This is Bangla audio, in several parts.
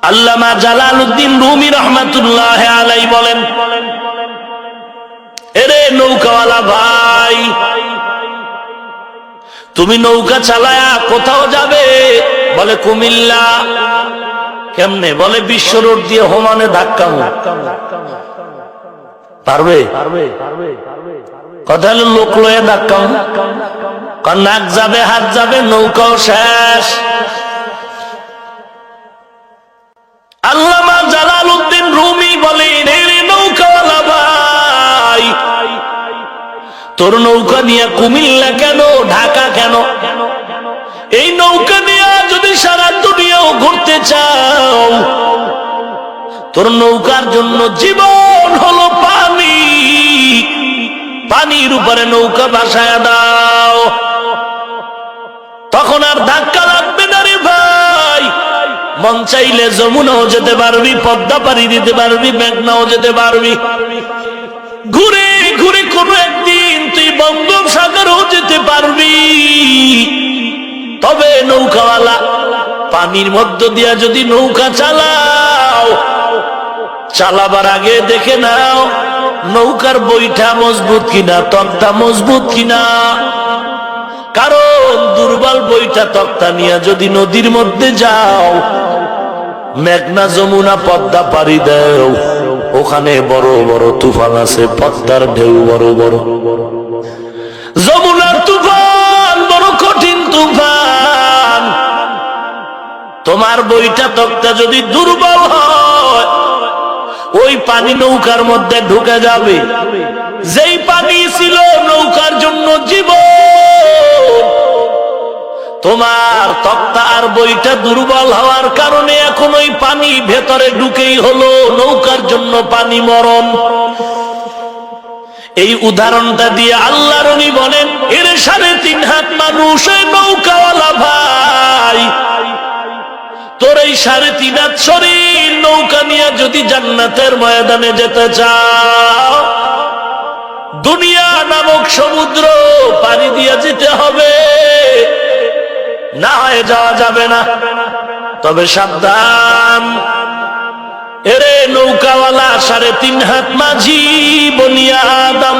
আল্লামা জালালউদ্দিন রুমি রহমাতুল্লাহ আলাইহি বলেন, এরে নৌকাওয়ালা ভাই, তুমি নৌকা চালায়া কোথাও যাবে? বলে কুমিল্লা। কেমনে? বলে বিশ্ব রোড দিয়ে হোমানে ধাক্কা। পারবে? কথা হলো লোক লয়ে ধাক্কা, নাক যাবে, হাত যাবে, নৌকাও শেষ। আল্লামা জালালউদ্দিন রুমি বলেন, রে নৌকাওয়ালা ভাই, তোর নৌকা নিয়ে কুমিল্লা কেন, ঢাকা কেন? এই নৌকা নিয়ে যদি সারা দুনিয়াও ঘুরতে চাও, তোর নৌকার জন্য জীবন হলো পানি। পানির উপরে নৌকা ভাসায়া দাও, তখন আর ধাক্কা লাগবে না রে ভাই। মন চাইলে যমুনাও যেতে পারবি, পদ্মা পাড়ি দিতে পারবি, মেঘনাও যেতে পারবি। ঘুরে ঘুরে কোনো একদিন তুই বঙ্গোপসাগরও যেতে পারবি। তবে নৌকাওয়ালা, পানির মধ্য দিয়া যদি নৌকা চালাও, চালাবার আগে দেখে নাও নৌকার বইটা মজবুত কিনা, তক্তা মজবুত কিনা। কারণ দুর্বল বইটা তক্তা নিয়ে যদি নদীর মধ্যে যাও, মেঘনা যমুনা পদ্মা পাড়ি দাও, ওখানে বড় বড় তুফান আছে, পদ্মার ঢেউ বড় বড়, যমুনার তুফান বড় কঠিন তুফান। তোমার বইটা তক্তা যদি দুর্বল হয়, ওই পানি নৌকার মধ্যে ঢুকে যাবে। যেই পানি ছিল নৌকার জন্য জীবন, তোমার তক্তা আর বইটা দুর্বল হওয়ার কারণে এখন ওই পানি ভেতরে ঢুকেই হলো নৌকার জন্য পানি মরণ। এই উদাহরণটা দিয়ে আল্লাহর নবী বলেন, এর 3.5 হাত মানুষ নৌকাওয়ালা ভাই, তোর এই 3.5 হাত শরীর নৌকা নিয়ে যদি জান্নাতের ময়দানে যেতে চাও, দুনিয়া নামক সমুদ্র পাড়ি দিয়ে যেতে হবে, না হয় যাওয়া যাবে না। তবে সাবধান, এরে নৌকাওয়ালা 3.5 হাত মাঝি বনিয়া আদম,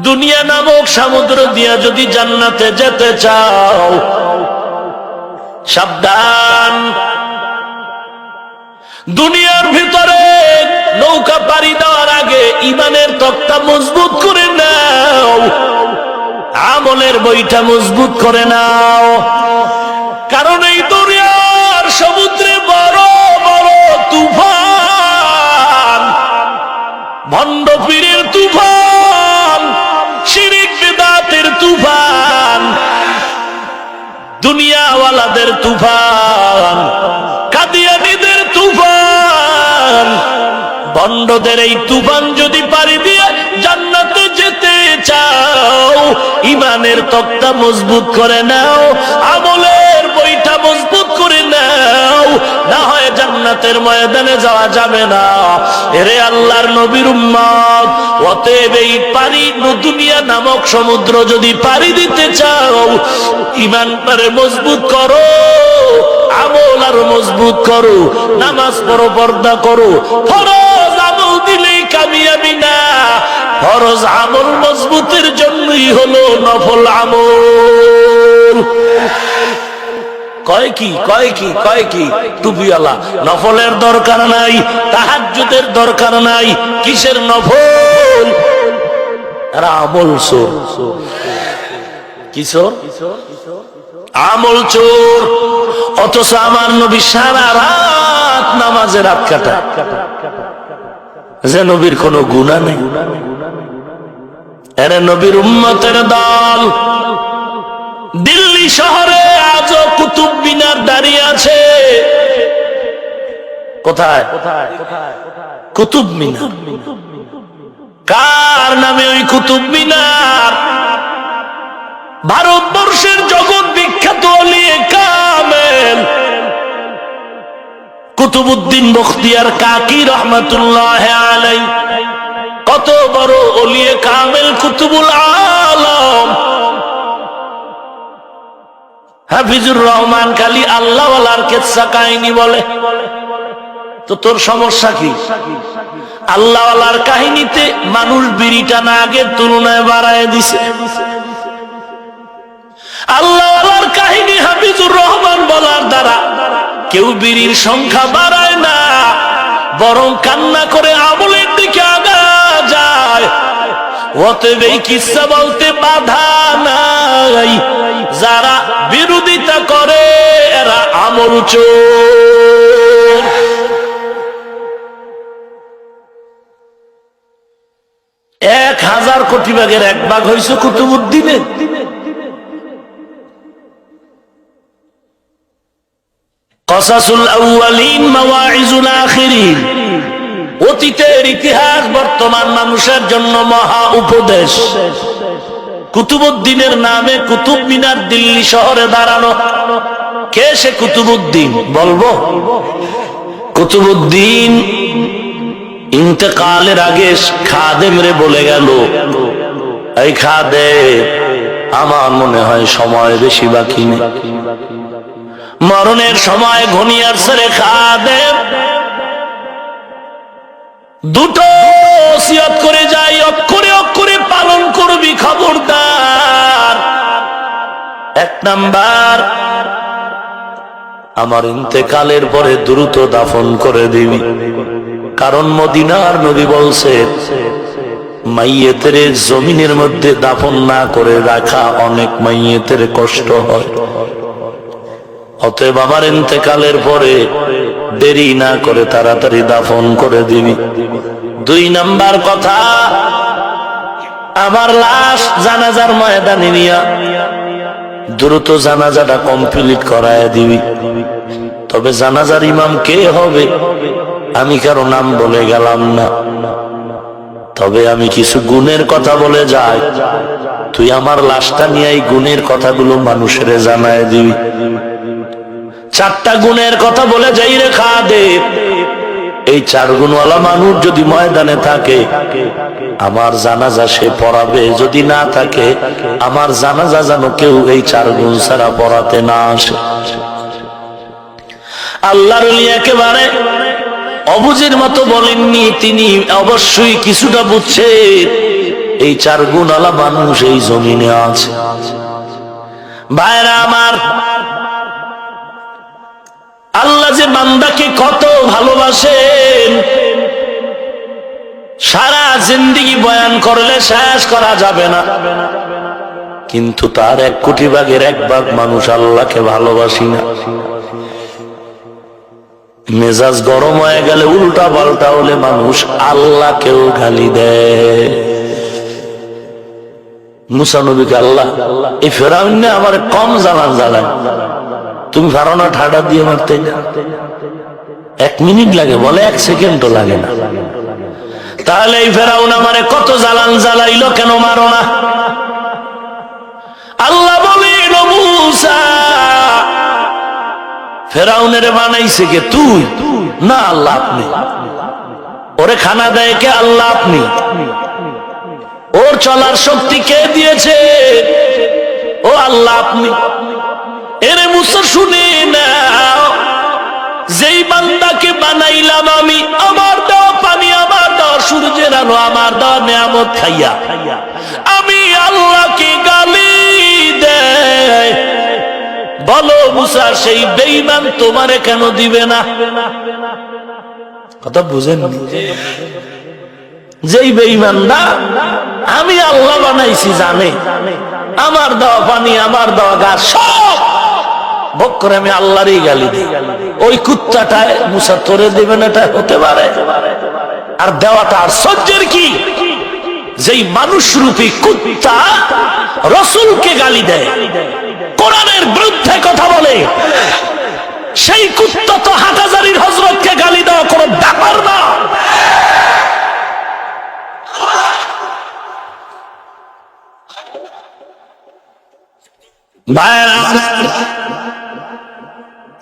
দুনিয়া নামক সমুদ্র দিয়া যদি জান্নাতে যেতে চাও, সাবধান। দুনিয়ার ভিতরে নৌকা পাড়ি দেওয়ার আগে ইমানের তক্তা মজবুত করে নাও, আমলের বইটা মজবুত করে নাও। কারণ এই দুনিয়ার সমুদ্রে বড় বড় তুফান, ভণ্ড পীরের তুফান, শিরিক বিদআতের তুফান, দুনিয়াওয়ালাদের তুফান, কাদিয়ানীদের তুফান, ভণ্ডদের এই তুফান যদি পাড়ি দিয়ে জান্নাতে যেতে চাও, ইমানের তক্তা মজবুত করে নাও, আমলের বইটা মজবুত করে নাও, না হয় জান্নাতের ময়দানে যাওয়া যাবে না। এরে আল্লাহর নবীর উম্মত, অতএব এই পানি দুনিয়া নামক সমুদ্র যদি পাড়ি দিতে চাও, ইমানটারে মজবুত করো, আমল আর মজবুত করো, নামাজ পড়ো, পর্দা করো। ফরজ আমল দিলেই কামিয়াবি না, ফরজ আমল মজবুতের জন্যই হলো নফল আমল। কয় কি টুপিওয়ালা, নফলের দরকার নাই, তাহাজ্জুদের দরকার নাই, কিসের নফল? আর আমল চোর। কিশোর আমল চোর। অথচ আমার নবী সারা রাত নামাজে রাত কাটা, যে নবীর কোনো গুনাহ নেই। এর নবীর উম্মতের দল দিল্লি শহরে আজও কুতুব মিনার দাঁড়িয়ে আছে। কোথায়? কুতুব মিনার। কার নামে ওই কুতুব মিনার? ভারতবর্ষের জগৎ বিখ্যাত ওলিয়ে কামেল কুতুবউদ্দিন বখতিয়ার কাকি রহমাতুল্লাহ আলাইহি, কত বড় ওলিয়ে কামেল কুতুবুল আলম। হাফিজুর রহমান খালি আল্লাহওয়ালার কিচ্ছা কাহিনী বলে। তো তোর সমস্যা কি? আল্লাহওয়ালার কাহিনীতে মানুষ বিড়িটা না আগের তুলনায় বাড়ায় দিছে। আল্লাহওয়ালার কাহিনী হাফিজুর রহমান বলার দ্বারা কেউ বিড়ির সংখ্যা বাড়ায় না, বরং কান্না করে আমলের দিকে আগা যায়। অতএব এই কিস্সা বলতে বাধা নাই। যারা বিরোধিতা করে এরা আমল চোর। এক 1000 কোটি ভাগের 1 ভাগ হয়েছে কুতুবউদ্দিনের। কসাসুল আউয়ালিন মাওয়াইজুল আখিরিন, অতীতের ইতিহাস বর্তমান মানুষের জন্য মহা উপদেশ। কুতুবউদ্দিনের নামে কুতুব মিনার দিল্লি শহরে দাঁড়ানো। কে সে কুতুবউদ্দিন? বলবো। কুতুবউদ্দিন ইন্তেকালের আগে খাদেম রে বলে গেল, এই খাদেম, আমার মনে হয় সময় বেশি বাকি নেই, মরণের সময় ঘনিয়ে আসছে রে খাদেম। দুটো ওসিয়ত করে যাই, অক্ষরে অক্ষরে পালন করবি, খবরদার। 1 নাম্বার, আমার ইন্তেকালের পরে দ্রুত দাফন করে দিবি, কারণ মদিনার নবী বলছে মাইয়েতের জমিনের মধ্যে দাফন না করে রাখা অনেক মাইয়েতের কষ্ট হয়। অতএব আমার ইন্তেকালের পরে দেরি না করে তাড়াতাড়ি দাফন করে দিবি। 2 নাম্বার কথা, আমার লাশ জানাজার ময়দানে নিয়া দ্রুত জানাজাটা কমপ্লিট করায় দিবি। তবে জানাজার ইমাম কে হবে আমি কারো নাম বলে গেলাম না, তবে আমি কিছু গুণের কথা বলে যাই। তুই আমার লাশটা নিয়ে এই গুণের কথাগুলো মানুষের জানায় দিবি। 4টা গুণের কথা বলে যাই রে খাদেম। এই 4 গুণওয়ালা মানুষ যদি ময়দানে থাকে আমার জানাজা সে পড়াবে, যদি না থাকে আমার জানাজা যেন কেউ এই 4 গুণ ছাড়া পড়াতে না আসে। আল্লাহর ওলি একেবারে অবুঝের মতো বলেননি, তিনি অবশ্যই কিছুটা বুঝছে। এই 4 গুণওয়ালা মানুষ এই জমিনে আছে। ভাইরা আমার, আল্লাহ যে বান্দাকে কত ভালোবাসেন সারা জিন্দেগি বয়ান করলে শেষ করা যাবে না। কিন্তু তার 1 কোটি ভাগের 1 ভাগ মানুষ আল্লাহকে ভালোবাসি না। মেজাজ গরম হয়ে গেলে, উল্টা পাল্টা হলে মানুষ আল্লাহকেও গালি দেয়। মুসা নবীকে আল্লাহ এই ফেরাউন আমার কম জানান জ্বালায়, তুমি পারো না ঠাডা দিয়ে মারতে? 1 মিনিট লাগে, বলে 1 সেকেন্ডও লাগে না। তাহলে এই ফেরাউন আমারে কত জ্বালান জ্বালাইলো, কেন মারো না? আল্লাহ বলেন, মুসা ফেরাউনের বানাইছে কে? তুই না, আল্লাহ আপনি। ওরে খানা দেয় কে? আল্লাহ আপনি। ওর চলার শক্তি কে দিয়েছে? ও আল্লাহ আপনি। এরে মুসা শুনে নাও, যেই বান্দাকে বানাইলাম আমি, আমার দেওয়া পানি, আমার দেওয়া সূর্যের আলো, আমার দেওয়া নিয়ামত খাইয়া আমি আল্লাহকে গালি দেয়, বলো মুসা সেই বেঈমান তোমারে কেন দিবে না? কথা বুঝেন? যেই বেঈমান না আমি আল্লাহ বানাইছি জানে, আমার দেওয়া পানি, আমার দেওয়া গাছ সব ভোগ করে আমি আল্লাহরই গালি দিই। ওই কুত্তাটায় মুসা তোরে দিবেন, এটা হতে পারে? আর দেওয়াটা আর সহ্যের কি? যেই মানুষ রূপী কুত্তা রাসূলকে গালি দেয়, কোরআনের বিরুদ্ধে কথা বলে, সেই কুত্তা তো হাটহাজারীর হযরতকে গালি দেওয়া কোনো ব্যাপার না।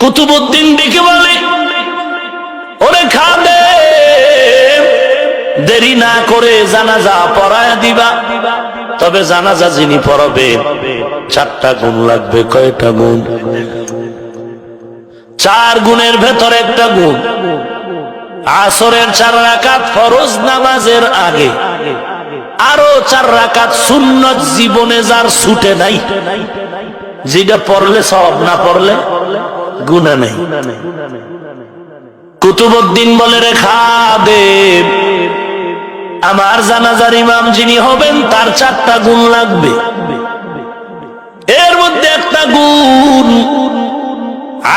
কুতুবউদ্দিন ডেকে বলে, ওরে খাদেম, দেরি না করে জানাজা পড়ায় দিবা, তবে জানাজা যিনি পড়াবে 4টা গুণ লাগবে। কয়টা গুণ? 4 গুণের ভেতর একটা গুণ। আসরের 4 রাকাত ফরজ নামাজের আগে আরো 4 রাকাত সুন্নত জীবনে যার ছুটে নাই, যেটা পড়লে সওয়াব, না পড়লে গুনাহ নেই। কুতুবউদ্দিন বলে রে খাদেম, আমার জানাজার ইমাম যিনি হবেন তার 4টা গুণ লাগবে। এর মধ্যে একটা গুণ,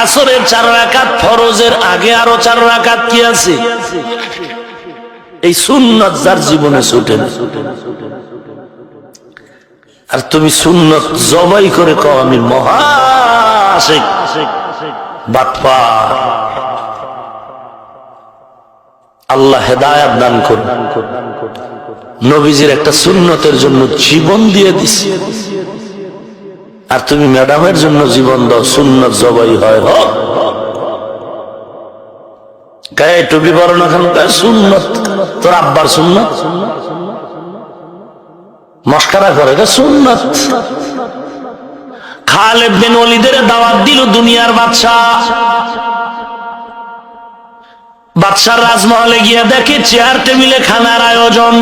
আসরের 4 রাকাত ফরজের আগে আরো 4 রাকাত কি আছে? এই সুন্নত যার জীবনে ছুটে না। আর তুমি সুন্নত জবাই করে কও আমি মহা আশিক, বাটপার। আল্লাহ হেদায়েত দান করুন। নবীজির একটা সুন্নতের জন্য জীবন দিয়ে দিছে, আর তুমি ম্যাডামের জন্য জীবন দাও, সুন্নত জবাই হয়। হোক গায়ে টুপি পরো না কেন? সুন্নত, তোর আব্বার সুন্নত, মস্কারা করে সুন্নত। খালিদ বিন ওয়ালিদের দাওয়াত দিল দুনিয়ার বাদশাহ। বাদশার রাজমহলে গিয়ে দেখে চেয়ার টেবিলে খানার আয়োজন।